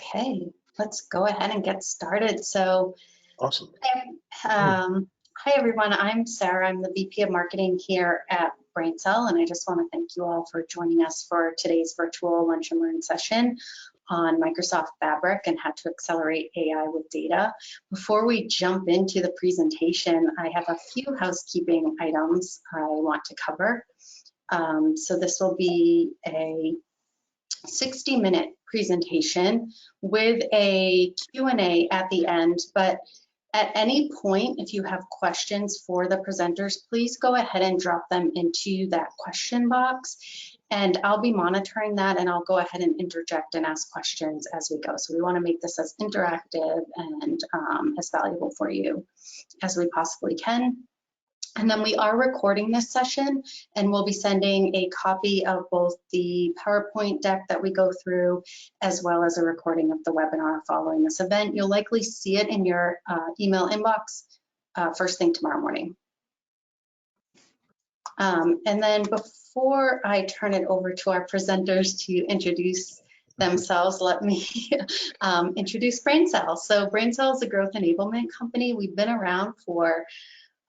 Okay, let's go ahead and get started. So, Awesome. hi everyone, I'm Sarah. I'm the VP of Marketing here at BrainCell, and I just want to thank you all for joining us for today's virtual Lunch and Learn session on Microsoft Fabric and how to accelerate AI with data. Before we jump into the presentation, I have a few housekeeping items I want to cover. So this will be a 60-minute presentation with a Q&A at the end, but at any point, if you have questions for the presenters, please go ahead and drop them into that question box, and I'll be monitoring that, and I'll go ahead and interject and ask questions as we go. So we want to make this as interactive and as valuable for you as we possibly can. And then we are recording this session, and we'll be sending a copy of both the PowerPoint deck that we go through, as well as a recording of the webinar following this event. You'll likely see it in your email inbox first thing tomorrow morning. And then before I turn it over to our presenters to introduce themselves, let me introduce BrainCell. So BrainCell is a growth enablement company. We've been around for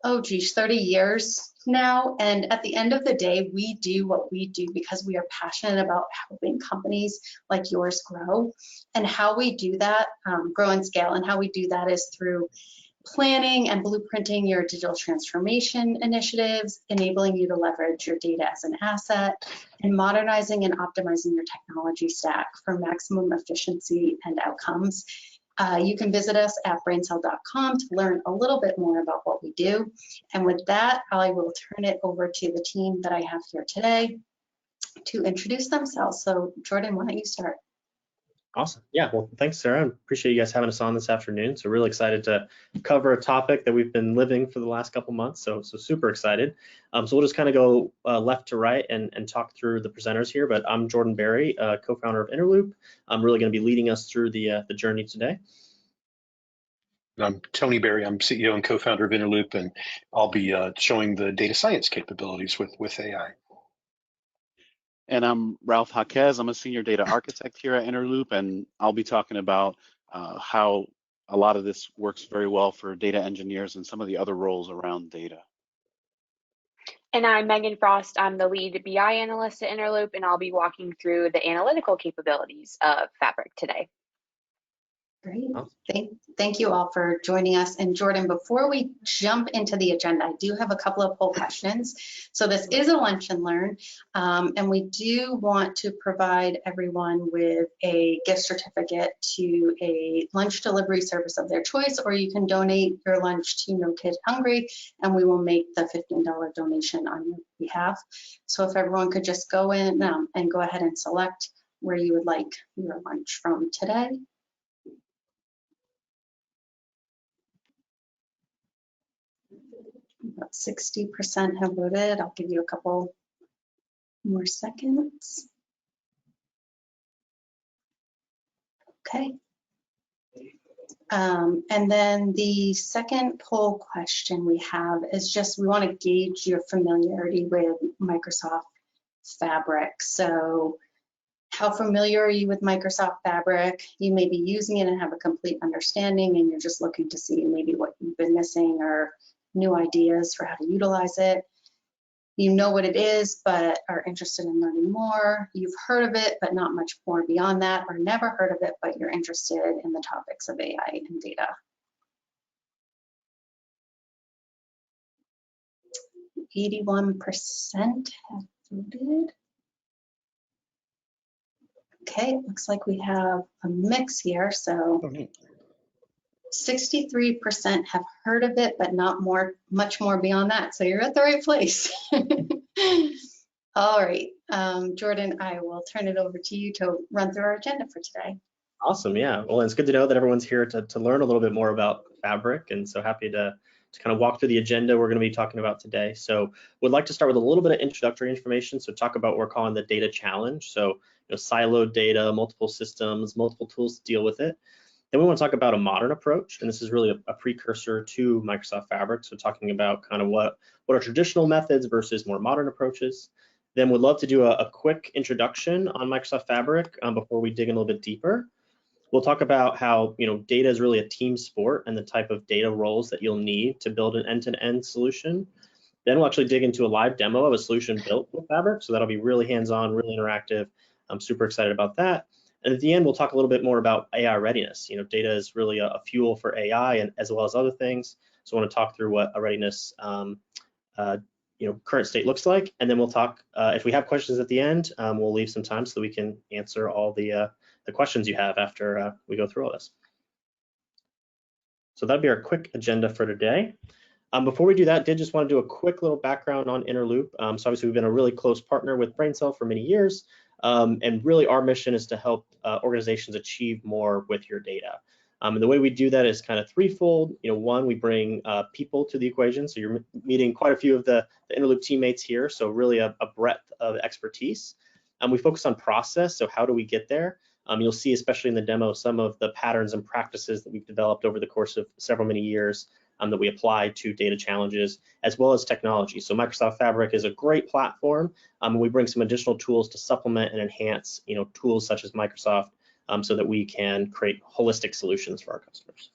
30 years now. And at the end of the day, we do what we do because we are passionate about helping companies like yours grow. And how we do that, grow and scale, and how we do that is through planning and blueprinting your digital transformation initiatives, enabling you to leverage your data as an asset, and modernizing and optimizing your technology stack for maximum efficiency and outcomes. You can visit us at braincell.com to learn a little bit more about what we do. And with that, I will turn it over to the team that I have here today to introduce themselves. So Jordan, why don't you start? Awesome. Yeah, well, thanks, Sarah. I appreciate you guys having us on this afternoon. So really excited to cover a topic that we've been living for the last couple months. So super excited. So we'll just kind of go left to right and talk through the presenters here. But I'm Jordan Berry, co-founder of Interloop. I'm really going to be leading us through the journey today. I'm Tony Berry. I'm CEO and co-founder of Interloop, and I'll be showing the data science capabilities with AI. And I'm Ralph Jaquez. I'm a senior data architect here at Interloop, and I'll be talking about how a lot of this works very well for data engineers and some of the other roles around data. And I'm Megan Frost. I'm the lead BI analyst at Interloop, and I'll be walking through the analytical capabilities of Fabric today. Great. Thank you all for joining us. And Jordan, before we jump into the agenda, I do have a couple of poll questions. So this is a lunch and learn, and we do want to provide everyone with a gift certificate to a lunch delivery service of their choice, or you can donate your lunch to No Kid Hungry, and we will make the $15 donation on your behalf. So if everyone could just go in and go ahead and select where you would like your lunch from today. About 60% have voted. I'll give you a couple more seconds. Okay. And then the second poll question we have is just, we want to gauge your familiarity with Microsoft Fabric. So how familiar are you with Microsoft Fabric? You may be using it and have a complete understanding, and you're just looking to see maybe what you've been missing or new ideas for how to utilize it. You know what it is, but are interested in learning more. You've heard of it, but not much more beyond that, or never heard of it, but you're interested in the topics of AI and data. 81% have voted. Okay, it looks like we have a mix here. So 63% have heard of it, but not much more beyond that. So you're at the right place. All right, Jordan, I will turn it over to you to run through our agenda for today. Awesome, yeah. Well, it's good to know that everyone's here to learn a little bit more about Fabric, and so happy to kind of walk through the agenda we're going to be talking about today. So would like to start with a little bit of introductory information. So talk about what we're calling the data challenge. So siloed data, multiple systems, multiple tools to deal with it. Then we want to talk about a modern approach, and this is really a precursor to Microsoft Fabric. So talking about kind of what are traditional methods versus more modern approaches. Then we'd love to do a quick introduction on Microsoft Fabric before we dig in a little bit deeper. We'll talk about how data is really a team sport and the type of data roles that you'll need to build an end-to-end solution. Then we'll actually dig into a live demo of a solution built with Fabric. So that'll be really hands-on, really interactive. I'm super excited about that. And at the end, we'll talk a little bit more about AI readiness. Data is really a fuel for AI and as well as other things. So I want to talk through what a readiness current state looks like. And then we'll talk, if we have questions at the end, we'll leave some time so that we can answer all the questions you have after we go through all this. So that'd be our quick agenda for today. Before we do that, did just want to do a quick little background on Interloop. So obviously we've been a really close partner with BrainCell for many years. And really our mission is to help organizations achieve more with your data. And the way we do that is kind of threefold. One, we bring people to the equation. So you're meeting quite a few of the Interloop teammates here. So really a breadth of expertise. We focus on process. So how do we get there? You'll see, especially in the demo, some of the patterns and practices that we've developed over the course of many years that we apply to data challenges, as well as technology. So Microsoft Fabric is a great platform. And we bring some additional tools to supplement and enhance, tools such as Microsoft, so that we can create holistic solutions for our customers.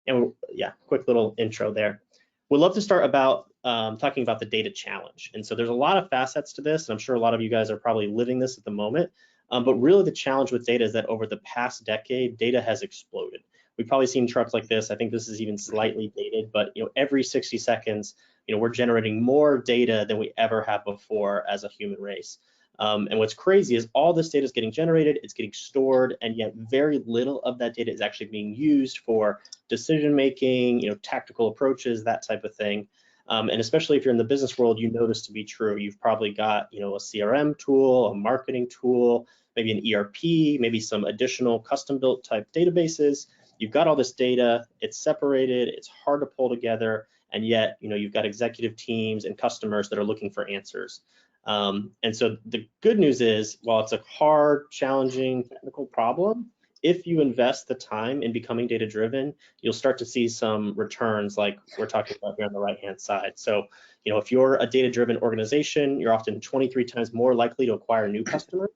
And yeah, quick little intro there. We'd love to start about talking about the data challenge. And so there's a lot of facets to this, and I'm sure a lot of you guys are probably living this at the moment. But really the challenge with data is that over the past decade, data has exploded. We've probably seen charts like this. I think this is even slightly dated, but every 60 seconds, we're generating more data than we ever have before as a human race. And what's crazy is all this data is getting generated, it's getting stored, and yet very little of that data is actually being used for decision making, tactical approaches, that type of thing. And especially if you're in the business world, you know this to be true. You've probably got a CRM tool, a marketing tool, maybe an ERP, maybe some additional custom-built type databases. You've got all this data, it's separated, it's hard to pull together, and yet you've got executive teams and customers that are looking for answers. And so the good news is, while it's a hard, challenging technical problem, if you invest the time in becoming data-driven, you'll start to see some returns like we're talking about here on the right-hand side. So, if you're a data-driven organization, you're often 23 times more likely to acquire new customers,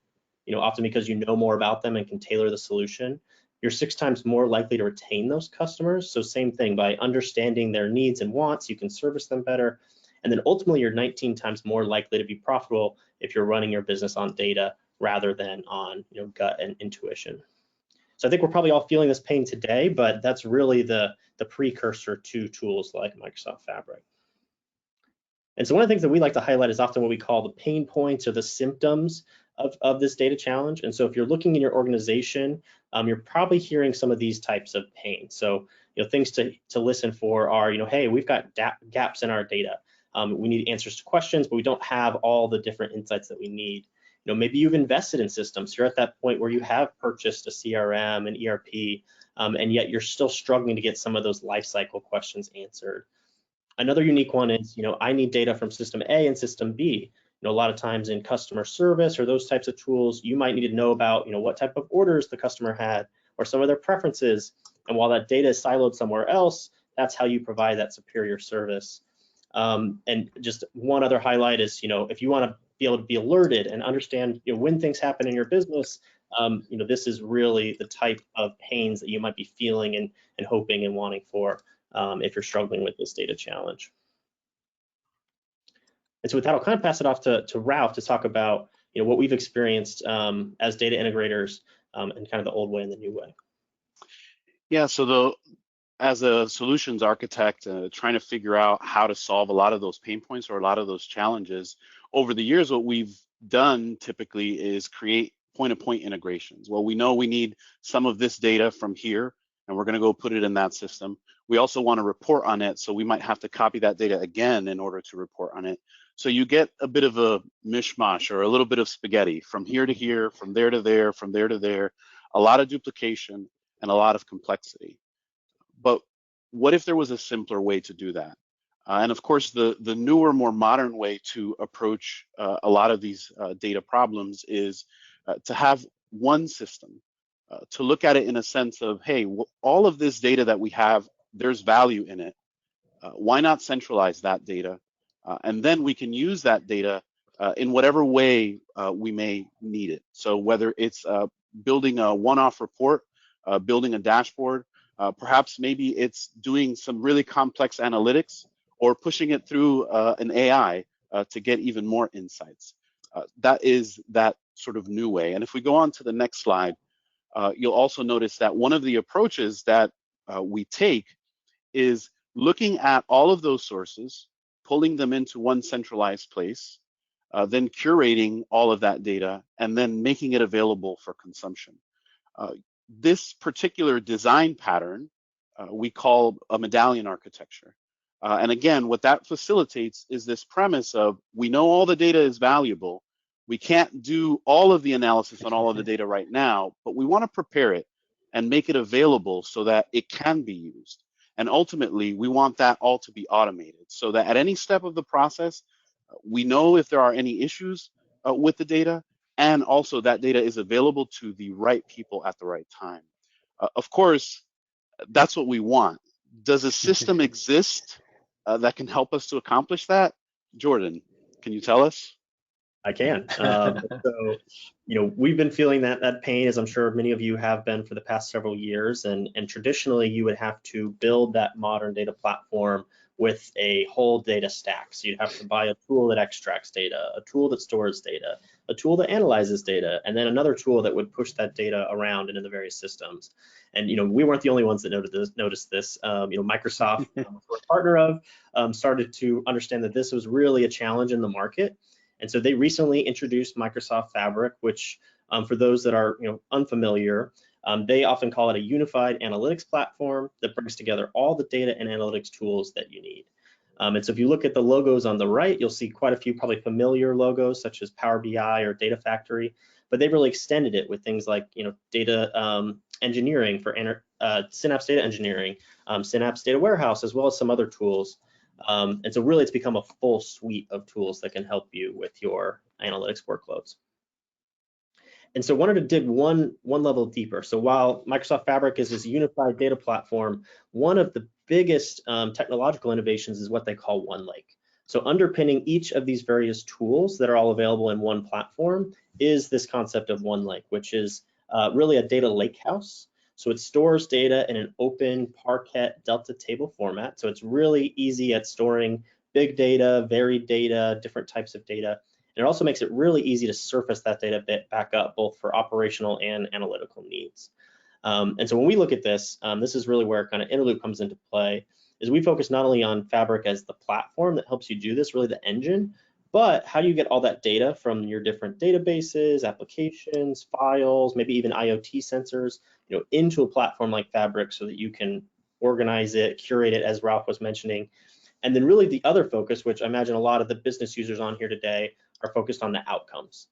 often because you know more about them and can tailor the solution. You're 6 times more likely to retain those customers. So same thing, by understanding their needs and wants, you can service them better. And then ultimately, you're 19 times more likely to be profitable if you're running your business on data rather than on gut and intuition. So I think we're probably all feeling this pain today, but that's really the precursor to tools like Microsoft Fabric. And so one of the things that we like to highlight is often what we call the pain points or the symptoms of this data challenge. And so if you're looking in your organization, you're probably hearing some of these types of pain. So things to listen for are, hey, we've got gaps in our data. We need answers to questions, but we don't have all the different insights that we need. Maybe you've invested in systems. You're at that point where you have purchased a CRM, an ERP, and yet you're still struggling to get some of those lifecycle questions answered. Another unique one is, I need data from system A and system B. A lot of times in customer service or those types of tools, you might need to know about, what type of orders the customer had or some of their preferences. And while that data is siloed somewhere else, that's how you provide that superior service. And just one other highlight is, if you want to be able to be alerted and understand, when things happen in your business, this is really the type of pains that you might be feeling and hoping and wanting for if you're struggling with this data challenge. And so with that, I'll kind of pass it off to Ralph to talk about what we've experienced as data integrators and kind of the old way and the new way. Yeah, so as a solutions architect, trying to figure out how to solve a lot of those pain points or a lot of those challenges, over the years, what we've done typically is create point-to-point integrations. Well, we know we need some of this data from here, and we're going to go put it in that system. We also want to report on it, so we might have to copy that data again in order to report on it. So you get a bit of a mishmash or a little bit of spaghetti from here to here, from there to there, from there to there, a lot of duplication and a lot of complexity. But what if there was a simpler way to do that? And of course, the newer, more modern way to approach a lot of these data problems is to have one system, to look at it in a sense of, hey, all of this data that we have, there's value in it. Why not centralize that data? And then we can use that data in whatever way we may need it. So whether it's building a one-off report building a dashboard. Perhaps maybe it's doing some really complex analytics or pushing it through an AI to get even more insights. That is that sort of new way. And if we go on to the next slide, you'll also notice that one of the approaches that we take is looking at all of those sources, pulling them into one centralized place, then curating all of that data, and then making it available for consumption. This particular design pattern we call a medallion architecture. And again, what that facilitates is this premise of, we know all the data is valuable. We can't do all of the analysis on all of the data right now, but we want to prepare it and make it available so that it can be used. And ultimately, we want that all to be automated so that at any step of the process, we know if there are any issues with the data, and also that data is available to the right people at the right time. Of course, that's what we want. Does a system exist that can help us to accomplish that? Jordan, can you tell us? I can. So, we've been feeling that pain, as I'm sure many of you have been for the past several years. And traditionally, you would have to build that modern data platform with a whole data stack. So you'd have to buy a tool that extracts data, a tool that stores data, a tool that analyzes data, and then another tool that would push that data around into the various systems. And we weren't the only ones that noticed this. Microsoft, we're a partner of, started to understand that this was really a challenge in the market. And so they recently introduced Microsoft Fabric, which for those that are unfamiliar, they often call it a unified analytics platform that brings together all the data and analytics tools that you need. And so if you look at the logos on the right, you'll see quite a few probably familiar logos such as Power BI or Data Factory, but they've really extended it with things like data engineering for Synapse Data Engineering, Synapse Data Warehouse, as well as some other tools. And so really it's become a full suite of tools that can help you with your analytics workloads. And so wanted to dig one level deeper. So while Microsoft Fabric is this unified data platform, one of the biggest technological innovations is what they call OneLake. So underpinning each of these various tools that are all available in one platform is this concept of OneLake, which is really a data lakehouse. So it stores data in an open Parquet Delta table format. So it's really easy at storing big data, varied data, different types of data. And it also makes it really easy to surface that data back up, both for operational and analytical needs. And so when we look at this, this is really where kind of Interloop comes into play, is we focus not only on Fabric as the platform that helps you do this, really the engine, but how do you get all that data from your different databases, applications, files, maybe even IoT sensors, into a platform like Fabric so that you can organize it, curate it, as Ralph was mentioning. And then really the other focus, which I imagine a lot of the business users on here today are focused on the outcomes.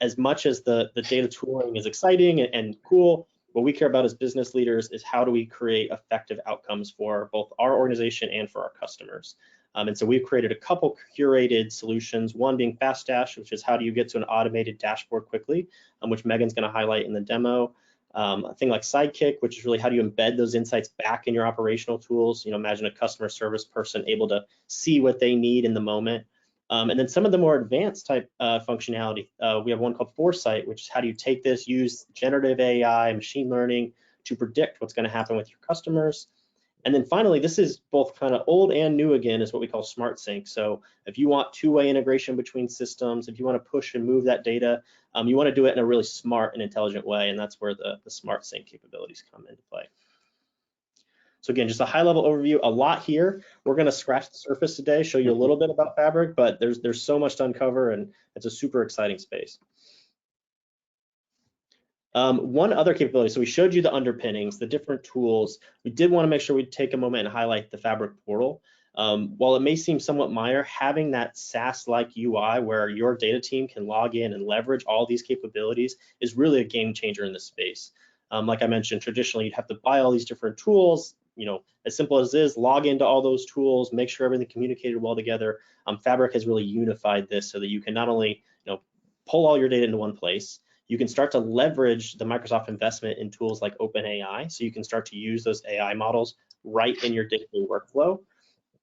As much as the data tooling is exciting and cool, what we care about as business leaders is how do we create effective outcomes for both our organization and for our customers. And so we've created a couple curated solutions, one being FastDash, which is how do you get to an automated dashboard quickly, which Megan's going to highlight in the demo. A thing like Sidekick, which is really how do you embed those insights back in your operational tools. Imagine a customer service person able to see what they need in the moment. And then some of the more advanced type functionality, we have one called Foresight, which is how do you take this, use generative AI, machine learning to predict what's going to happen with your customers. And then finally, this is both kind of old and new again, is what we call Smart Sync. So if you want two-way integration between systems, if you want to push and move that data, you want to do it in a really smart and intelligent way, and that's where the Smart Sync capabilities come into play. So again, just a high-level overview, a lot here. We're going to scratch the surface today, show you a little bit about Fabric, but there's so much to uncover, and it's a super exciting space. One other capability, so we showed you the underpinnings, the different tools. We did want to make sure we take a moment and highlight the Fabric portal. While it may seem somewhat minor, having that SaaS-like UI where your data team can log in and leverage all these capabilities is really a game changer in this space. Like I mentioned, traditionally you'd have to buy all these different tools. As simple as it is, log into all those tools, make sure everything communicated well together. Fabric has really unified this so that you can not only pull all your data into one place, you can start to leverage the Microsoft investment in tools like OpenAI, so you can start to use those AI models right in your day-to-day workflow.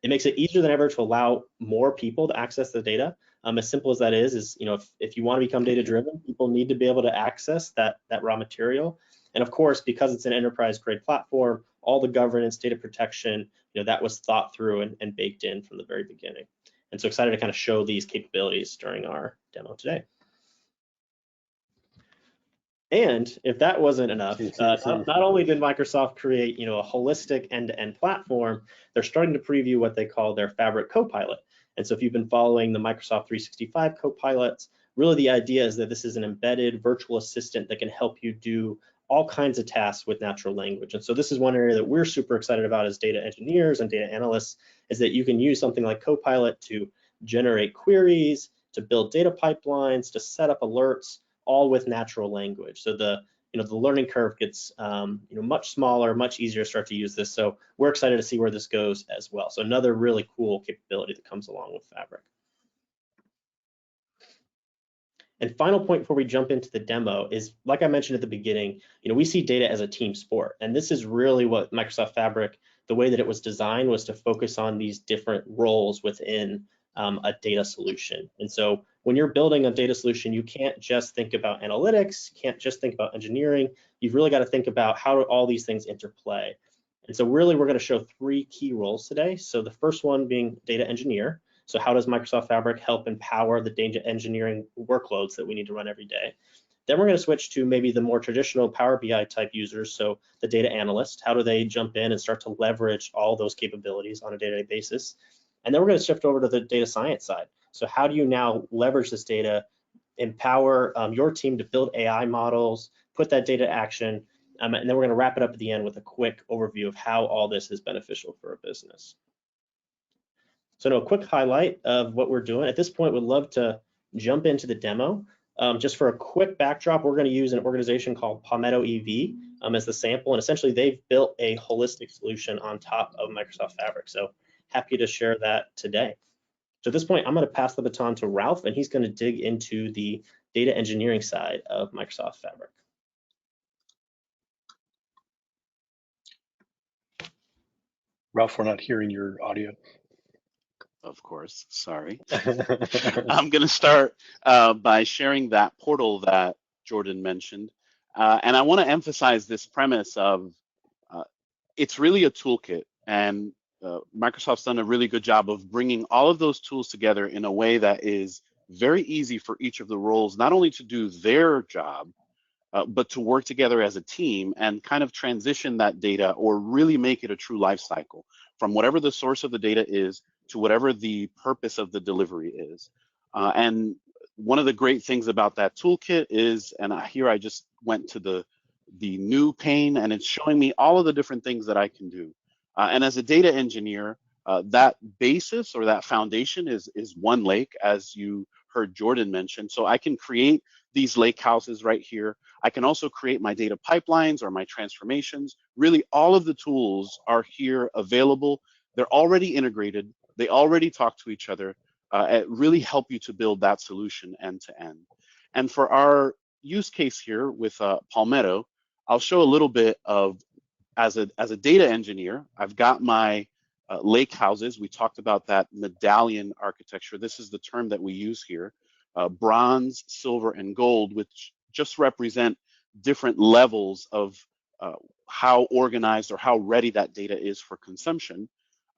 It makes it easier than ever to allow more people to access the data. As simple as that is if you want to become data-driven, people need to be able to access that raw material. And of course, because it's an enterprise grade platform, all the governance, data protection, that was thought through and baked in from the very beginning. And so excited to kind of show these capabilities during our demo today. And if that wasn't enough, not only did Microsoft create, a holistic end-to-end platform, they're starting to preview what they call their Fabric Copilot. And so if you've been following the Microsoft 365 Copilots, really the idea is that this is an embedded virtual assistant that can help you do all kinds of tasks with natural language. And so this is one area that we're super excited about as data engineers and data analysts, is that you can use something like Copilot to generate queries, to build data pipelines, to set up alerts, all with natural language. So the learning curve gets much smaller, much easier to start to use this. So we're excited to see where this goes as well. So another really cool capability that comes along with Fabric. And final point before we jump into the demo is, like I mentioned at the beginning, we see data as a team sport. And this is really what Microsoft Fabric, the way that it was designed, was to focus on these different roles within a data solution. And so when you're building a data solution, you can't just think about analytics, can't just think about engineering. You've really got to think about how do all these things interplay. And so really we're going to show 3 key roles today. So the first one being data engineer. So how does Microsoft Fabric help empower the data engineering workloads that we need to run every day? Then we're going to switch to maybe the more traditional Power BI type users. So the data analyst, how do they jump in and start to leverage all those capabilities on a day-to-day basis? And then we're going to shift over to the data science side. So how do you now leverage this data, empower your team to build AI models, put that data to action, and then we're going to wrap it up at the end with a quick overview of how all this is beneficial for a business. So now a quick highlight of what we're doing. At this point, we'd love to jump into the demo. Just for a quick backdrop, we're going to use an organization called Palmetto EV as the sample, and essentially they've built a holistic solution on top of Microsoft Fabric. So happy to share that today. So at this point, I'm going to pass the baton to Ralph, and he's going to dig into the data engineering side of Microsoft Fabric. Ralph, we're not hearing your audio. Of course, sorry. I'm going to start by sharing that portal that Jordan mentioned. And I want to emphasize this premise of it's really a toolkit, and Microsoft's done a really good job of bringing all of those tools together in a way that is very easy for each of the roles, not only to do their job, but to work together as a team and kind of transition that data or really make it a true life cycle from whatever the source of the data is to whatever the purpose of the delivery is. And one of the great things about that toolkit is, and here I just went to the new pane, and it's showing me all of the different things that I can do. And as a data engineer, that basis or that foundation is one lake, as you heard Jordan mention. So I can create these lake houses right here. I can also create my data pipelines or my transformations. Really, all of the tools are here available. They're already integrated. They already talk to each other. It really help you to build that solution end to end. And for our use case here with Palmetto, I'll show a little bit of, as a data engineer, I've got my lake houses. We talked about that medallion architecture. This is the term that we use here. Bronze, silver, and gold, which just represent different levels of how organized or how ready that data is for consumption.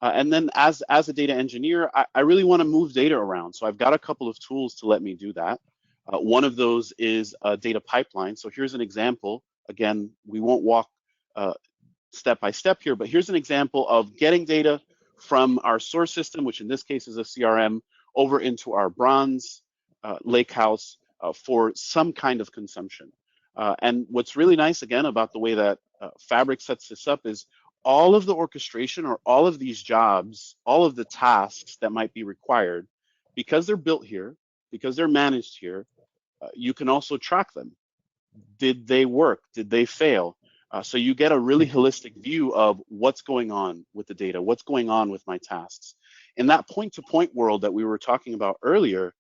And then as a data engineer, I really want to move data around. So I've got a couple of tools to let me do that. One of those is a data pipeline. So here's an example. Again, we won't walk step by step here, but here's an example of getting data from our source system, which in this case is a CRM, over into our bronze lakehouse for some kind of consumption. And what's really nice, again, about the way that Fabric sets this up is all of the orchestration or all of these jobs, all of the tasks that might be required, because they're built here, because they're managed here, you can also track them. Did they work? Did they fail? So you get a really holistic view of what's going on with the data, what's going on with my tasks. In that point-to-point world that we were talking about earlier,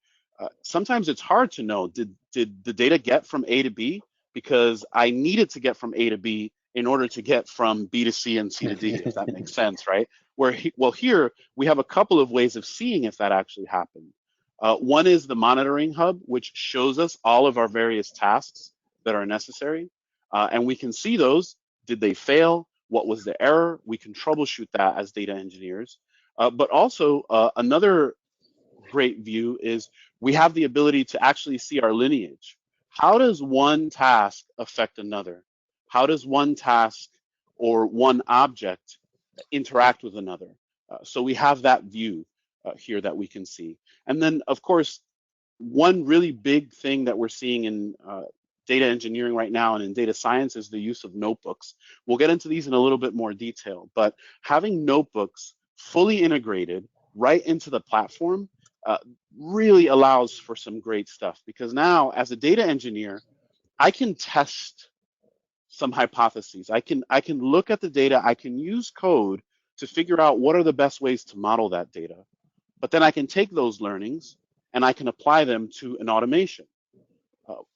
sometimes it's hard to know, did the data get from A to B? Because I needed to get from A to B in order to get from B to C and C to D, if that makes sense, right? Well, here we have a couple of ways of seeing if that actually happened. One is the monitoring hub, which shows us all of our various tasks that are necessary. And we can see those. Did they fail? What was the error? We can troubleshoot that as data engineers. But also another great view is we have the ability to actually see our lineage. How does one task affect another? How does one task or one object interact with another? So we have that view here that we can see. And then, of course, one really big thing that we're seeing in data engineering right now and in data science is the use of notebooks. We'll get into these in a little bit more detail, but having notebooks fully integrated right into the platform really allows for some great stuff, because now as a data engineer, I can test some hypotheses. I can look at the data, I can use code to figure out what are the best ways to model that data. But then I can take those learnings and I can apply them to an automation.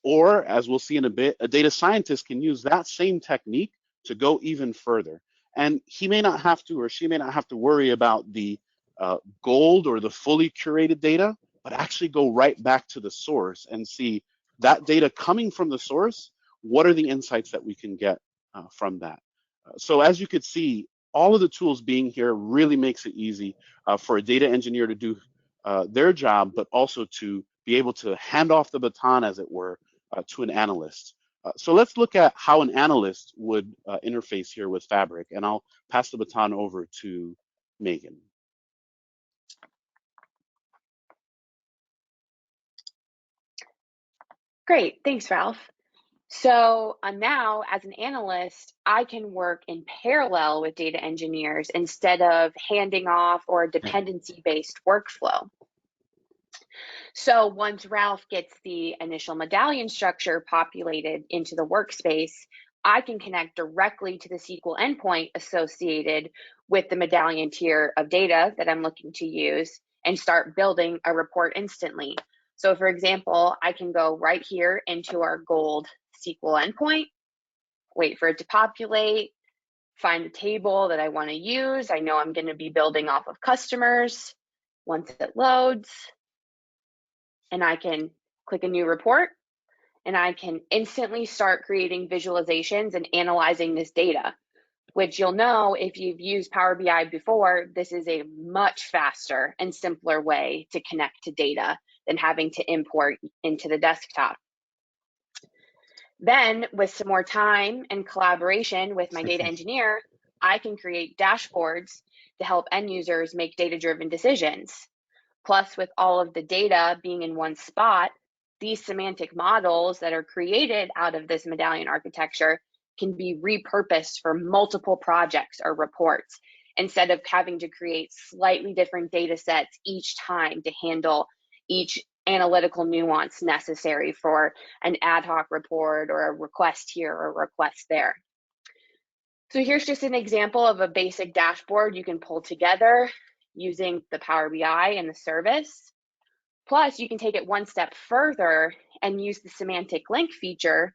Or, as we'll see in a bit, a data scientist can use that same technique to go even further. And he may not have to, or she may not have to worry about the gold or the fully curated data, but actually go right back to the source and see that data coming from the source. What are the insights that we can get from that? So as you could see, all of the tools being here really makes it easy for a data engineer to do their job, but also to be able to hand off the baton, as it were, to an analyst. So let's look at how an analyst would interface here with Fabric, and I'll pass the baton over to Megan. Great, thanks, Ralph. So now, as an analyst, I can work in parallel with data engineers instead of handing off or a dependency-based workflow. So once Ralph gets the initial medallion structure populated into the workspace, I can connect directly to the SQL endpoint associated with the medallion tier of data that I'm looking to use and start building a report instantly. So for example, I can go right here into our gold SQL endpoint, wait for it to populate, find the table that I want to use. I know I'm going to be building off of customers. Once it loads, and I can click a new report, and I can instantly start creating visualizations and analyzing this data, which you'll know if you've used Power BI before, this is a much faster and simpler way to connect to data than having to import into the desktop. Then, with some more time and collaboration with my data engineer, I can create dashboards to help end users make data-driven decisions. Plus, with all of the data being in one spot, these semantic models that are created out of this medallion architecture can be repurposed for multiple projects or reports, instead of having to create slightly different data sets each time to handle each analytical nuance necessary for an ad hoc report or a request here or a request there. So here's just an example of a basic dashboard you can pull together using the Power BI and the service. Plus, you can take it one step further and use the semantic link feature,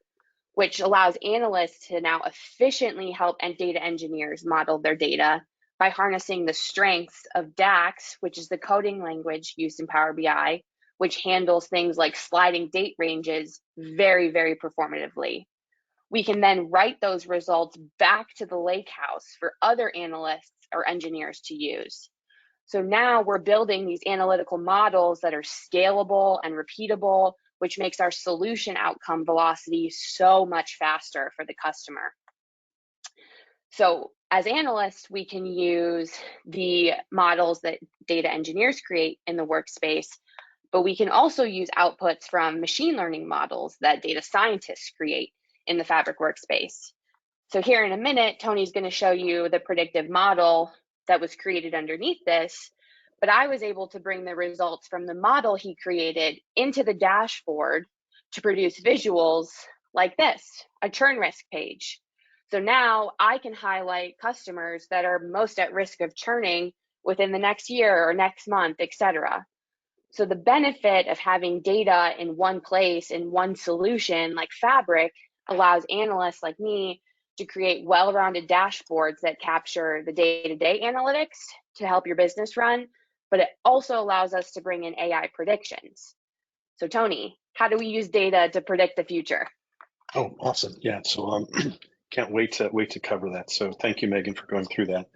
which allows analysts to now efficiently help data engineers model their data by harnessing the strengths of DAX, which is the coding language used in Power BI, which handles things like sliding date ranges very, very performatively. We can then write those results back to the lakehouse for other analysts or engineers to use. So now we're building these analytical models that are scalable and repeatable, which makes our solution outcome velocity so much faster for the customer. So as analysts, we can use the models that data engineers create in the workspace, but we can also use outputs from machine learning models that data scientists create in the Fabric workspace. So here in a minute, Tony's going to show you the predictive model that was created underneath this, but I was able to bring the results from the model he created into the dashboard to produce visuals like this, a churn risk page. So now I can highlight customers that are most at risk of churning within the next year or next month, etc. So the benefit of having data in one place, in one solution like Fabric, allows analysts like me to create well-rounded dashboards that capture the day-to-day analytics to help your business run, but it also allows us to bring in AI predictions. So Tony, how do we use data to predict the future? Oh, awesome. Yeah. So can't wait to cover that. So thank you, Megan, for going through that.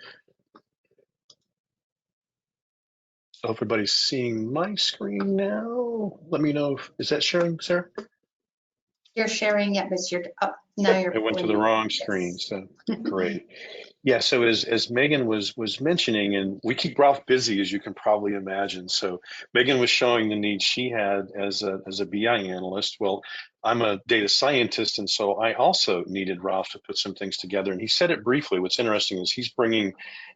So everybody's seeing my screen now. Let me know is that sharing, Sarah? You're sharing it, but now you're I went to pulling the it. wrong Yes. screen. So great. Yeah, so as Megan was mentioning, and we keep Ralph busy, as you can probably imagine. So Megan was showing the needs she had as a BI analyst. Well, I'm a data scientist, and so I also needed Ralph to put some things together. And he said it briefly. What's interesting is he's bringing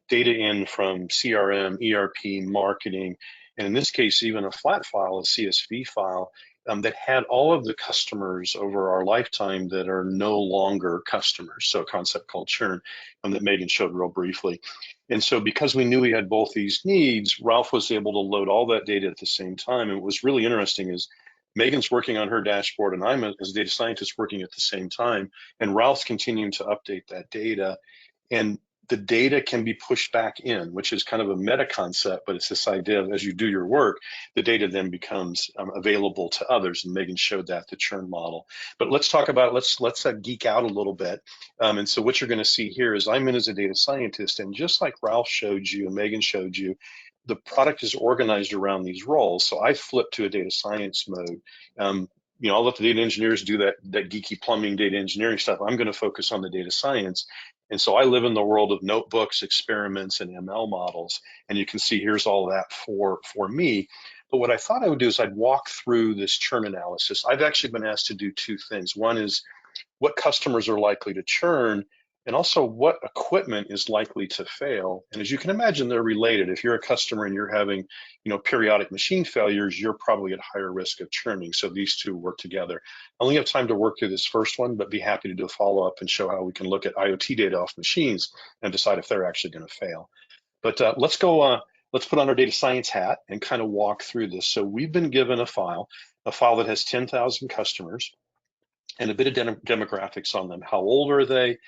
data in from CRM, ERP, marketing, and in this case, even a flat file, a CSV file, that had all of the customers over our lifetime that are no longer customers. So a concept called churn that Megan showed real briefly. And so because we knew we had both these needs, Ralph was able to load all that data at the same time. And what was really interesting is Megan's working on her dashboard and I'm as a data scientist working at the same time. And Ralph's continuing to update that data. And the data can be pushed back in, which is kind of a meta concept, but it's this idea of as you do your work, the data then becomes available to others. And Megan showed that, the churn model. But let's talk about, let's geek out a little bit. And so what you're going to see here is I'm in as a data scientist, and just like Ralph showed you and Megan showed you, the product is organized around these roles. So I flipped to a data science mode. I'll let the data engineers do that geeky plumbing data engineering stuff. I'm going to focus on the data science. And so I live in the world of notebooks, experiments, and ML models. And you can see here's all that for me. But what I thought I would do is I'd walk through this churn analysis. I've actually been asked to do two things. One is what customers are likely to churn, and also what equipment is likely to fail. And as you can imagine, they're related. If you're a customer and you're having, periodic machine failures, you're probably at higher risk of churning. So these two work together. I only have time to work through this first one, but be happy to do a follow-up and show how we can look at IoT data off machines and decide if they're actually going to fail. But let's go. Let's put on our data science hat and kind of walk through this. So we've been given a file that has 10,000 customers and a bit of demographics on them. How old are they?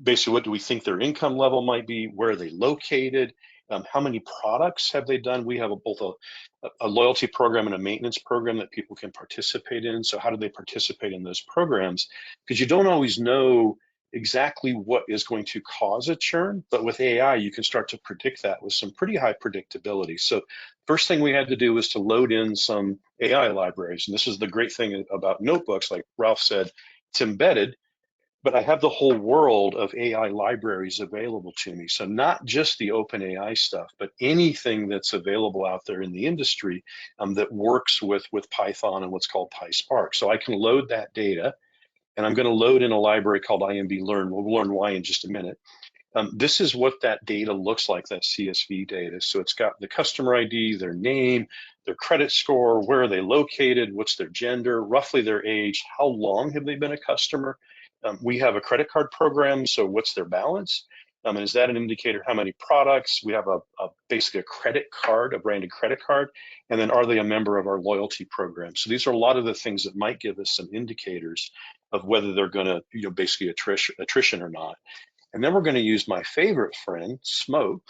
Basically, what do we think their income level might be? Where are they located? How many products have they done? We have both a loyalty program and a maintenance program that people can participate in. So how do they participate in those programs? Because you don't always know exactly what is going to cause a churn, but with AI, you can start to predict that with some pretty high predictability. So first thing we had to do was to load in some AI libraries. And this is the great thing about notebooks, like Ralph said, it's embedded, but I have the whole world of AI libraries available to me. So not just the open AI stuff, but anything that's available out there in the industry that works with Python and what's called PySpark. So I can load that data, and I'm going to load in a library called IMB Learn. We'll learn why in just a minute. This is what that data looks like, that CSV data. So it's got the customer ID, their name, their credit score, where are they located, what's their gender, roughly their age, how long have they been a customer. We have a credit card program, so what's their balance? And is that an indicator how many products? We have basically a credit card, a branded credit card, and then are they a member of our loyalty program? So these are a lot of the things that might give us some indicators of whether they're going to, basically attrition or not. And then we're going to use my favorite friend, Smoke.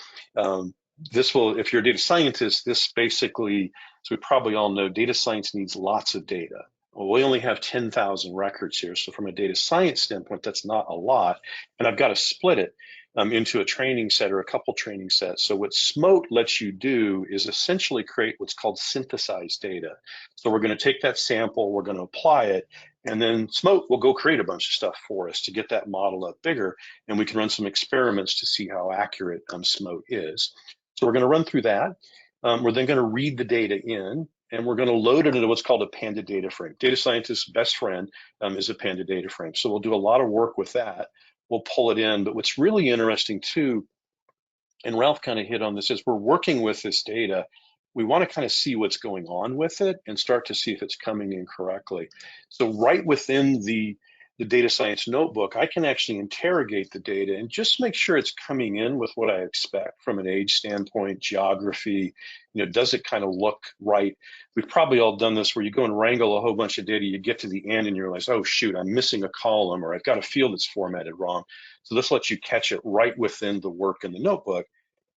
This will, if you're a data scientist, this basically, as we probably all know, data science needs lots of data. Well, we only have 10,000 records here. So from a data science standpoint, that's not a lot. And I've got to split it into a training set or a couple training sets. So what Smoke lets you do is essentially create what's called synthesized data. So we're going to take that sample, we're going to apply it, and then Smoke will go create a bunch of stuff for us to get that model up bigger, and we can run some experiments to see how accurate Smoke is. So we're going to run through that. We're then going to read the data in, and we're going to load it into what's called a Panda data frame. Data scientist's best friend is a Panda data frame. So we'll do a lot of work with that. We'll pull it in. But what's really interesting too, and Ralph kind of hit on this, is we're working with this data. We want to kind of see what's going on with it and start to see if it's coming in correctly. So right within the data science notebook, I can actually interrogate the data and just make sure it's coming in with what I expect from an age standpoint, geography, does it kind of look right? We've probably all done this where you go and wrangle a whole bunch of data, you get to the end and you realize, oh shoot, I'm missing a column, or I've got a field that's formatted wrong. So this lets you catch it right within the work in the notebook.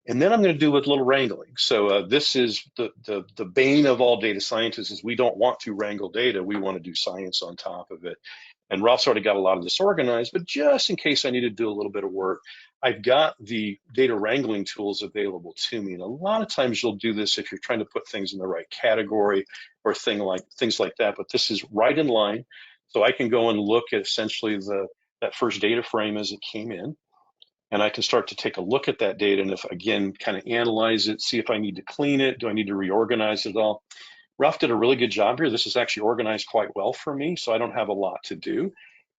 And then I'm going to do a little wrangling. So this is the bane of all data scientists, is we don't want to wrangle data. We want to do science on top of it. And Ralph's already got a lot of this organized, but just in case I need to do a little bit of work, I've got the data wrangling tools available to me. And a lot of times you'll do this if you're trying to put things in the right category or things like that, but this is right in line. So I can go and look at essentially that first data frame as it came in, and I can start to take a look at that data and, if again, kind of analyze it, see if I need to clean it, do I need to reorganize it all. Ralph did a really good job here. This is actually organized quite well for me, so I don't have a lot to do.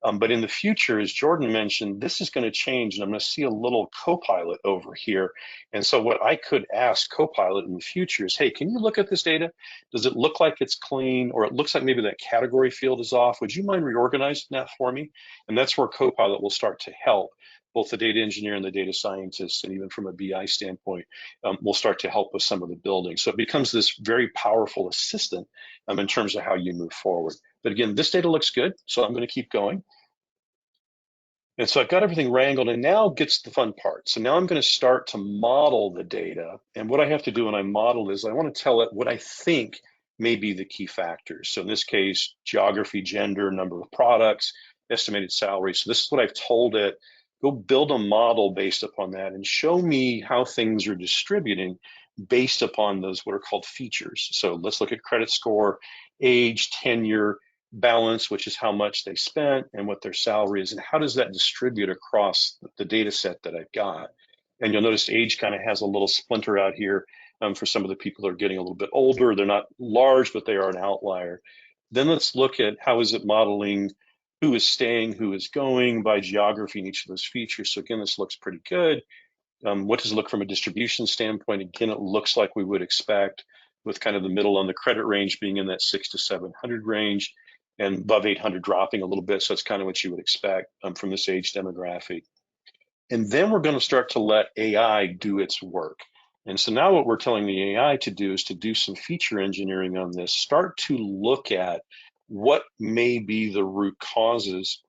But in the future, as Jordan mentioned, this is going to change, and I'm going to see a little Copilot over here. And so what I could ask Copilot in the future is, hey, can you look at this data? Does it look like it's clean, or it looks like maybe that category field is off? Would you mind reorganizing that for me? And that's where Copilot will start to help both the data engineer and the data scientist, and even from a BI standpoint, will start to help with some of the building. So it becomes this very powerful assistant in terms of how you move forward. But again, this data looks good, so I'm going to keep going. And so I've got everything wrangled, and now gets the fun part. So now I'm going to start to model the data. And what I have to do when I model is I want to tell it what I think may be the key factors. So in this case, geography, gender, number of products, estimated salary. So this is what I've told it. Go build a model based upon that and show me how things are distributing based upon those what are called features. So let's look at credit score, age, tenure, balance, which is how much they spent and what their salary is, and how does that distribute across the data set that I've got. And you'll notice age kind of has a little splinter out here for some of the people that are getting a little bit older. They're not large, but they are an outlier. Then let's look at how is it modeling who is staying, who is going by geography in each of those features. So again, this looks pretty good. What does it look from a distribution standpoint? Again, it looks like we would expect, with kind of the middle on the credit range being in that 600 to 700 range, and above 800 dropping a little bit. So that's kind of what you would expect from this age demographic. And then we're going to start to let AI do its work. And so now what we're telling the AI to do is to do some feature engineering on this, start to look at what may be the root causes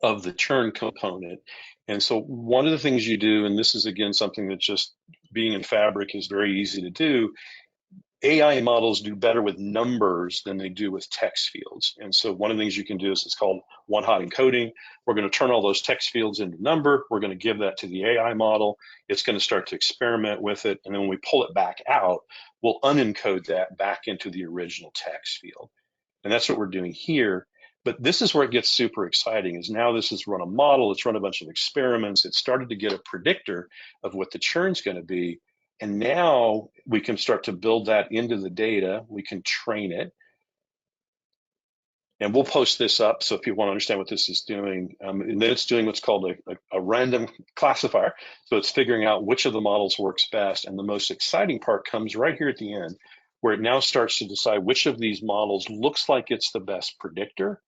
of the churn component. And so one of the things you do, and this is again something that just being in Fabric is very easy to do, AI models do better with numbers than they do with text fields. And so one of the things you can do is it's called one-hot encoding. We're going to turn all those text fields into number. We're going to give that to the AI model. It's going to start to experiment with it. And then when we pull it back out, we'll unencode that back into the original text field. And that's what we're doing here. But this is where it gets super exciting, is now this has run a model, it's run a bunch of experiments, it started to get a predictor of what the churn's going to be. And now we can start to build that into the data, we can train it. And we'll post this up, so if you want to understand what this is doing, and then it's doing what's called a random classifier. So it's figuring out which of the models works best. And the most exciting part comes right here at the end, where it now starts to decide which of these models looks like it's the best predictor,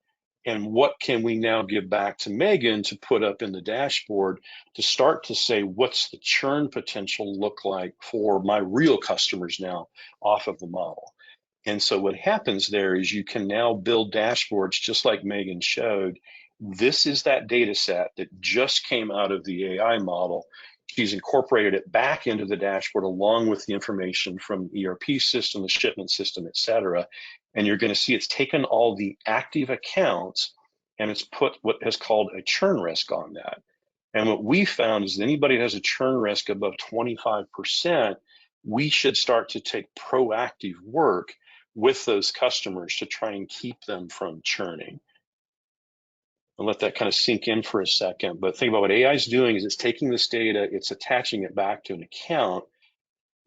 and what can we now give back to Megan to put up in the dashboard to start to say, what's the churn potential look like for my real customers now off of the model? And so what happens there is you can now build dashboards just like Megan showed. This is that data set that just came out of the AI model. She's incorporated it back into the dashboard along with the information from the ERP system, the shipment system, et cetera. And you're going to see it's taken all the active accounts and it's put what is called a churn risk on that. And what we found is that anybody that has a churn risk above 25%, we should start to take proactive work with those customers to try and keep them from churning. I'll let that kind of sink in for a second, but think about what AI is doing is it's taking this data, it's attaching it back to an account.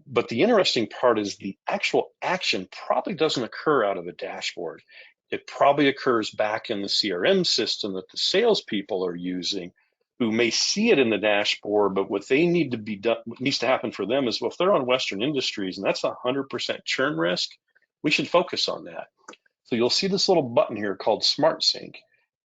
But the interesting part is the actual action probably doesn't occur out of a dashboard. It probably occurs back in the CRM system that the salespeople are using, who may see it in the dashboard, but what they need to be done, what needs to happen for them is, well, if they're on Western Industries and that's 100% churn risk, we should focus on that. So you'll see this little button here called Smart Sync.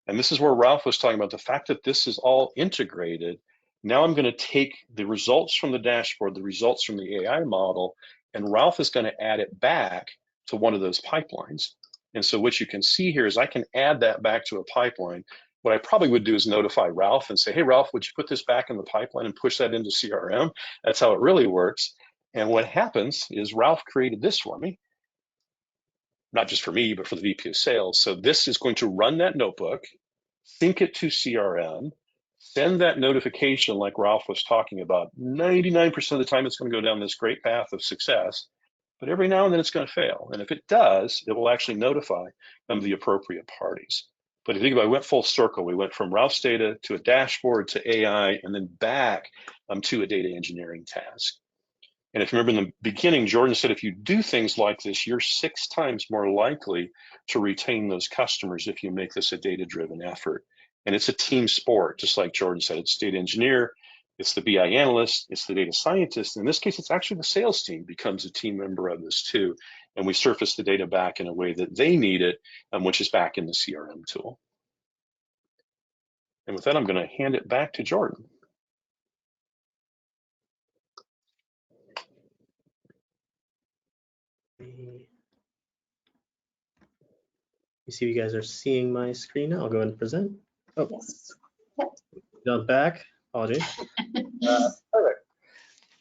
And this is where Ralph was talking about the fact that this is all integrated. Now I'm going to take the results from the dashboard, the results from the AI model, and Ralph is going to add it back to one of those pipelines. And so what you can see here is I can add that back to a pipeline. What I probably would do is notify Ralph and say, hey, Ralph, would you put this back in the pipeline and push that into CRM? That's how it really works. And what happens is Ralph created this for me, not just for me, but for the VP of sales. So this is going to run that notebook. sync it to CRM, send that notification like Ralph was talking about. 99% of the time, it's going to go down this great path of success, but every now and then it's going to fail. And if it does, it will actually notify the appropriate parties. But if you think about it, we went full circle. We went from Ralph's data to a dashboard to AI and then back to a data engineering task. And if you remember in the beginning, Jordan said, if you do things like this, you're 6 times more likely to retain those customers if you make this a data-driven effort. And it's a team sport, just like Jordan said. It's data engineer, it's the BI analyst, it's the data scientist. In this case, it's actually the sales team becomes a team member of this too. And we surface the data back in a way that they need it, which is back in the CRM tool. And with that, I'm going to hand it back to Jordan. You see you guys are seeing my screen now. I'll go ahead and present. Oh, Yes. jump back. Apologies. Perfect.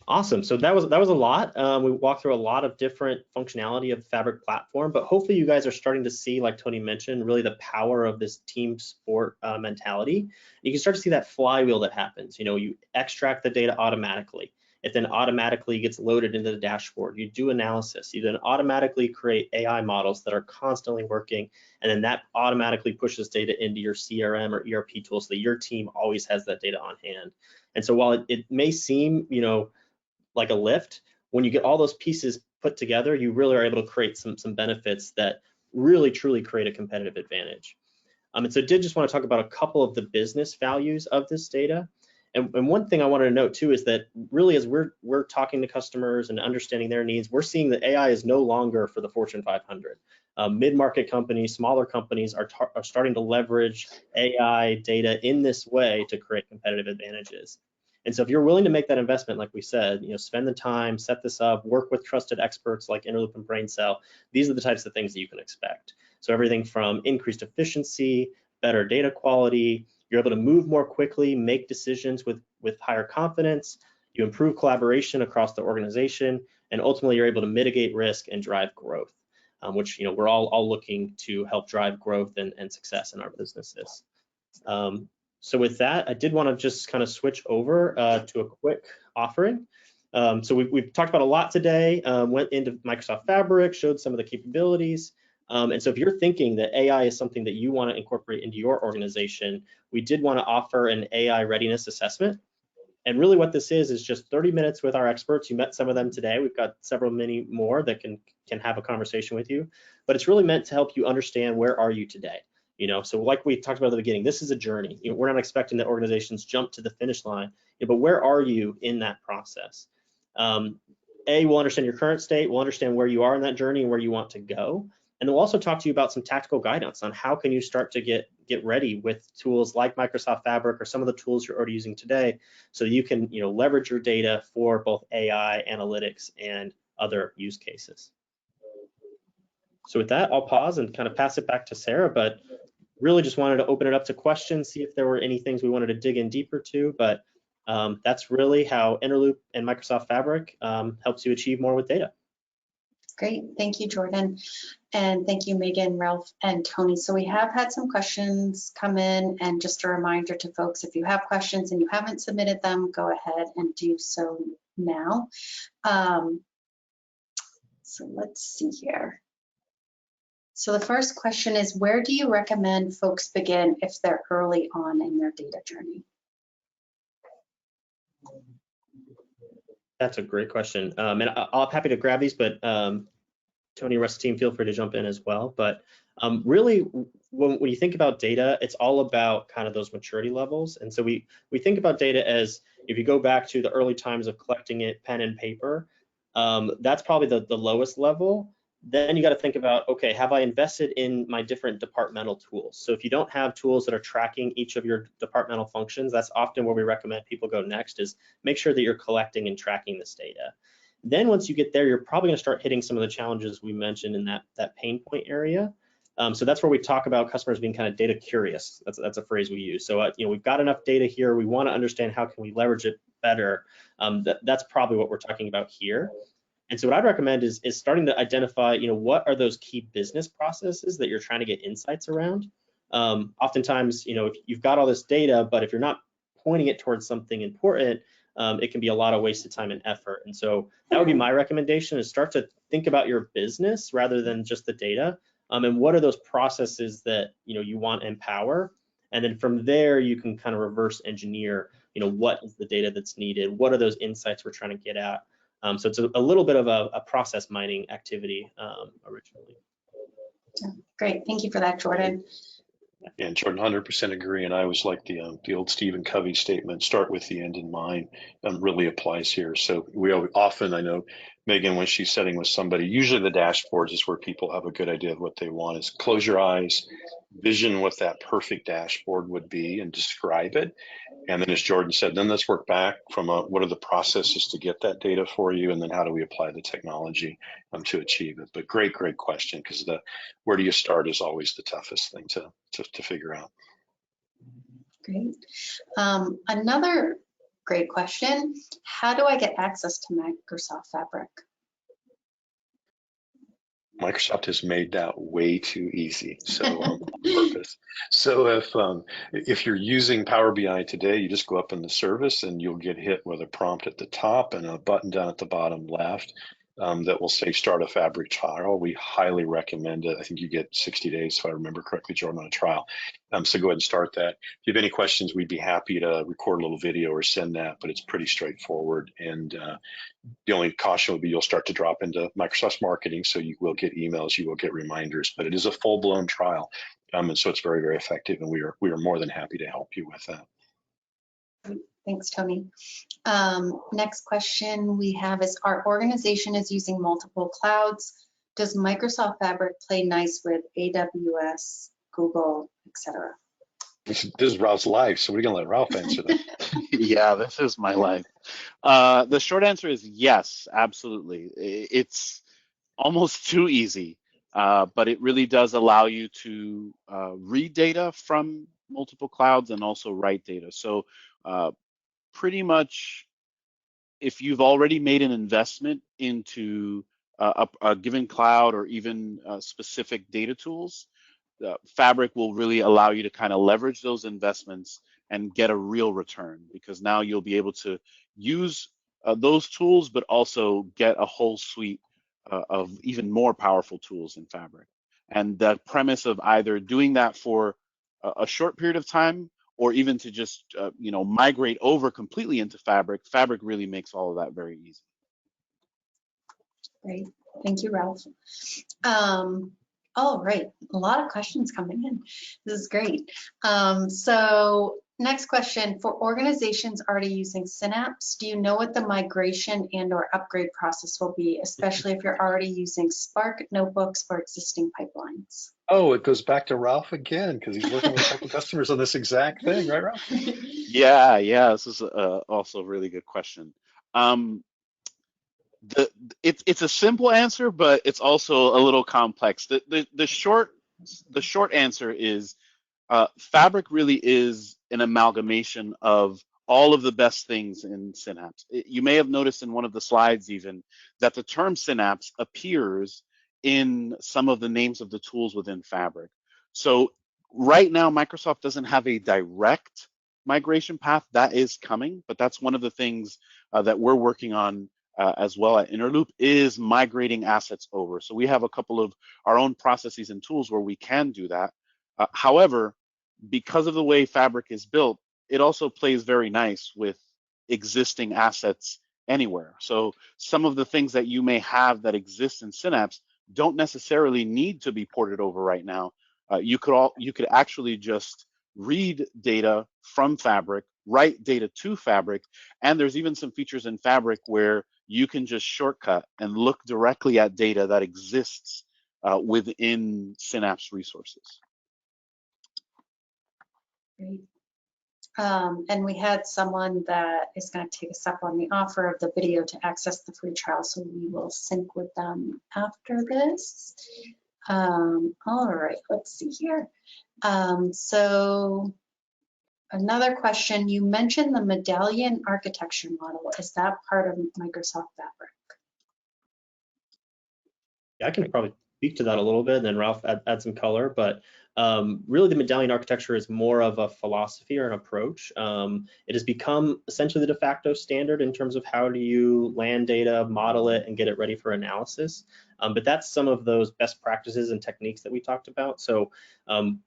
Awesome. So that was a lot. We walked through a lot of different functionality of the Fabric platform, but hopefully you guys are starting to see, like Tony mentioned, really the power of this team sport mentality. You can start to see that flywheel that happens. You know, you extract the data automatically. It then automatically gets loaded into the dashboard. You do analysis. You then automatically create AI models that are constantly working, and then that automatically pushes data into your CRM or ERP tool so that your team always has that data on hand. And so while it may seem, you know, like a lift, when you get all those pieces put together, you really are able to create some benefits that really truly create a competitive advantage. And so I did just want to talk about a couple of the business values of this data. And one thing I wanted to note too is that really as we're talking to customers and understanding their needs, we're seeing that AI is no longer for the Fortune 500. Mid-market companies, smaller companies are starting to leverage AI data in this way to create competitive advantages. And so if you're willing to make that investment, like we said, you know, spend the time, set this up, work with trusted experts like Interloop and BrainCell, these are the types of things that you can expect. So everything from increased efficiency, better data quality, you're able to move more quickly, make decisions with higher confidence, you improve collaboration across the organization, and ultimately you're able to mitigate risk and drive growth, which, you know, we're all looking to help drive growth and success in our businesses. So with that, I did want to just kind of switch over to a quick offering. So we've talked about a lot today, went into Microsoft Fabric, showed some of the capabilities. And so if you're thinking that AI is something that you want to incorporate into your organization, we did want to offer an AI readiness assessment. And really what this is just 30 minutes with our experts. You met some of them today. We've got many more that can have a conversation with you. But it's really meant to help you understand, where are you today? You know, so like we talked about at the beginning, this is a journey. You know, we're not expecting that organizations jump to the finish line, but where are you in that process? We'll understand your current state, we'll understand where you are in that journey and where you want to go. And then we'll also talk to you about some tactical guidance on how can you start to get ready with tools like Microsoft Fabric or some of the tools you're already using today, so you can, you know, leverage your data for both AI, analytics, and other use cases. So with that, I'll pause and kind of pass it back to Sarah, but really just wanted to open it up to questions, see if there were any things we wanted to dig in deeper to, but that's really how Interloop and Microsoft Fabric helps you achieve more with data. Great, thank you, Jordan. And thank you, Megan, Ralph, and Tony. So we have had some questions come in, and just a reminder to folks, if you have questions and you haven't submitted them, go ahead and do so now. So let's see here. So the first question is, where do you recommend folks begin if they're early on in their data journey? That's a great question. And I'm happy to grab these, but Tony, rest of the team, feel free to jump in as well. But really, when you think about data, it's all about kind of those maturity levels. And so we think about data as, if you go back to the early times of collecting it, pen and paper, that's probably the lowest level. Then you got to think about, okay, have I invested in my different departmental tools? So if you don't have tools that are tracking each of your departmental functions, that's often where we recommend people go next, is make sure that you're collecting and tracking this data. Then once you get there, you're probably going to start hitting some of the challenges we mentioned in that pain point area. So that's where we talk about customers being kind of data curious. That's a phrase we use. So you know, we've got enough data here. We want to understand how can we leverage it better. That's probably what we're talking about here. And so what I'd recommend is starting to identify, you know, what are those key business processes that you're trying to get insights around. Oftentimes, if you've got all this data, but if you're not pointing it towards something important, it can be a lot of wasted time and effort. And so that would be my recommendation, is start to think about your business rather than just the data. And what are those processes that you want to empower? And then from there, you can kind of reverse engineer, what is the data that's needed? What are those insights we're trying to get at? So it's a little bit of a process mining activity originally. Great, thank you for that, Jordan. And Jordan, 100% agree. And I always like the old Stephen Covey statement, start with the end in mind, really applies here. So we often, I know Megan, when she's sitting with somebody, usually the dashboards is where people have a good idea of what they want, is close your eyes, vision what that perfect dashboard would be and describe it. And then, as Jordan said, then let's work back from what are the processes to get that data for you, and then how do we apply the technology to achieve it. But great question, because where do you start is always the toughest thing to figure out. Great. Another great question, how do I get access to Microsoft Fabric? Microsoft has made that way too easy, so on purpose. So if you're using Power BI today, you just go up in the service and you'll get hit with a prompt at the top and a button down at the bottom left that will say start a Fabric trial. We highly recommend it. I think you get 60 days, if I remember correctly, Jordan, on a trial. So go ahead and start that. If you have any questions, we'd be happy to record a little video or send that, but it's pretty straightforward. And the only caution would be you'll start to drop into Microsoft's marketing, so you will get emails, you will get reminders, but it is a full-blown trial. And so it's very, very effective, and we are more than happy to help you with that. Thanks, Tony. Next question we have is, our organization is using multiple clouds. Does Microsoft Fabric play nice with AWS, Google, etc.? This is Ralph's life, so we're going to let Ralph answer that. Yeah, this is my life. The short answer is yes, absolutely. It's almost too easy, but it really does allow you to read data from multiple clouds and also write data. So pretty much, if you've already made an investment into a given cloud or even specific data tools, Fabric will really allow you to kind of leverage those investments and get a real return, because now you'll be able to use those tools, but also get a whole suite of even more powerful tools in Fabric. And the premise of either doing that for a short period of time, or even to just migrate over completely into Fabric, Fabric really makes all of that very easy. Great, thank you, Ralph. All right, a lot of questions coming in. This is great. So next question, for organizations already using Synapse, do you know what the migration and or upgrade process will be, especially if you're already using Spark notebooks or existing pipelines? Oh, it goes back to Ralph again, because he's working with a couple customers on this exact thing, right, Ralph? Yeah, this is also a really good question. It's a simple answer, but it's also a little complex. The short answer is Fabric really is an amalgamation of all of the best things in Synapse. You may have noticed in one of the slides even that the term Synapse appears in some of the names of the tools within Fabric. So right now, Microsoft doesn't have a direct migration path. That is coming, but that's one of the things that we're working on as well at Interloop, is migrating assets over. So we have a couple of our own processes and tools where we can do that. However, because of the way Fabric is built, it also plays very nice with existing assets anywhere. So some of the things that you may have that exist in Synapse don't necessarily need to be ported over right now. You could actually just read data from Fabric, write data to Fabric, and there's even some features in Fabric where you can just shortcut and look directly at data that exists within Synapse resources. Great. And we had someone that is going to take us up on the offer of the video to access the free trial, so we will sync with them after this. All right, let's see here. So another question, you mentioned the medallion architecture model. Is that part of Microsoft Fabric? Yeah, I can probably speak to that a little bit, and then Ralph add some color. But Really the medallion architecture is more of a philosophy or an approach. It has become essentially the de facto standard in terms of how do you land data, model it, and get it ready for analysis. But that's some of those best practices and techniques that we talked about. So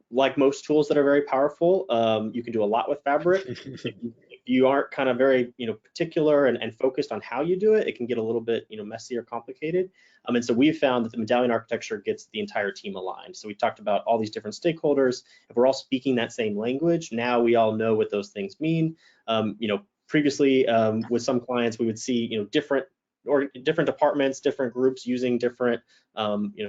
like most tools that are very powerful, you can do a lot with Fabric. If you aren't kind of very particular and focused on how you do it, it can get a little bit messy or complicated. And so we've found that the medallion architecture gets the entire team aligned. So we talked about all these different stakeholders. If we're all speaking that same language, now we all know what those things mean. Previously with some clients, we would see different departments, different groups using different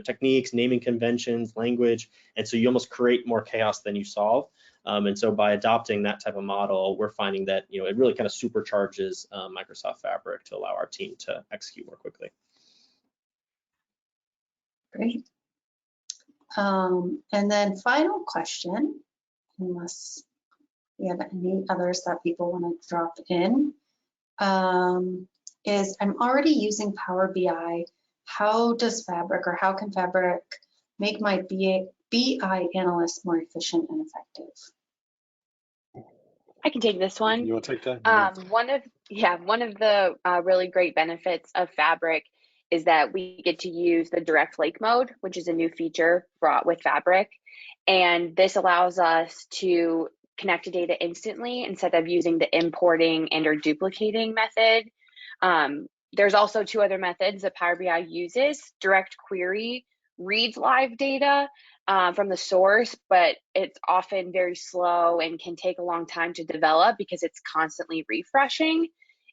techniques, naming conventions, language, and so you almost create more chaos than you solve. And so by adopting that type of model, we're finding that it really kind of supercharges Microsoft Fabric to allow our team to execute more quickly. Great. And then final question, unless we have any others that people want to drop in, is I'm already using Power BI. How does Fabric, or how can Fabric make my BI analyst more efficient and effective? I can take this one. You want to take that? One of the really great benefits of Fabric is that we get to use the direct lake mode, which is a new feature brought with Fabric. And this allows us to connect to data instantly instead of using the importing and or duplicating method. There's also two other methods that Power BI uses. Direct query reads live data from the source, but it's often very slow and can take a long time to develop because it's constantly refreshing.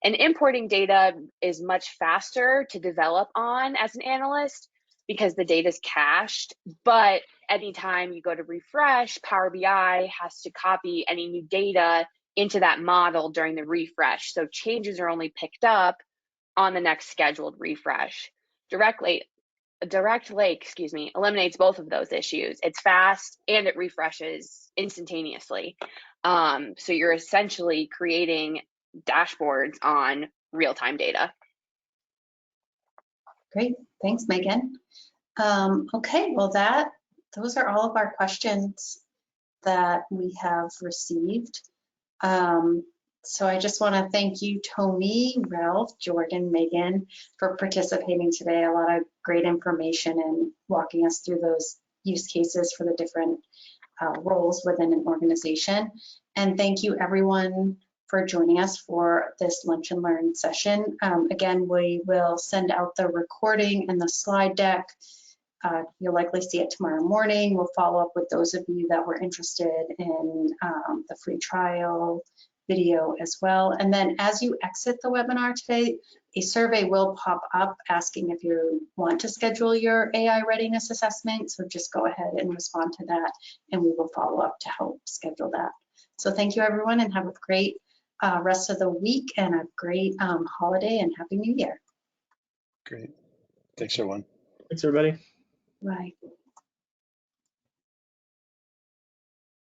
And importing data is much faster to develop on as an analyst because the data is cached. But anytime you go to refresh, Power BI has to copy any new data into that model during the refresh. So changes are only picked up on the next scheduled refresh. Direct Lake, eliminates both of those issues. It's fast and it refreshes instantaneously. So you're essentially creating dashboards on real-time data. Great, thanks, Megan. Okay, well those are all of our questions that we have received. So I just want to thank you, Tony, Ralph, Jordan, Megan, for participating today. A lot of great information and walking us through those use cases for the different roles within an organization. And thank you, everyone, for joining us for this Lunch and Learn session. Again, we will send out the recording and the slide deck. You'll likely see it tomorrow morning. We'll follow up with those of you that were interested in the free trial video as well. And then as you exit the webinar today, a survey will pop up asking if you want to schedule your AI readiness assessment. So just go ahead and respond to that, and we will follow up to help schedule that. So thank you, everyone, and have a great rest of the week and a great holiday and Happy New Year. Great. Thanks, everyone. Thanks, everybody. Bye.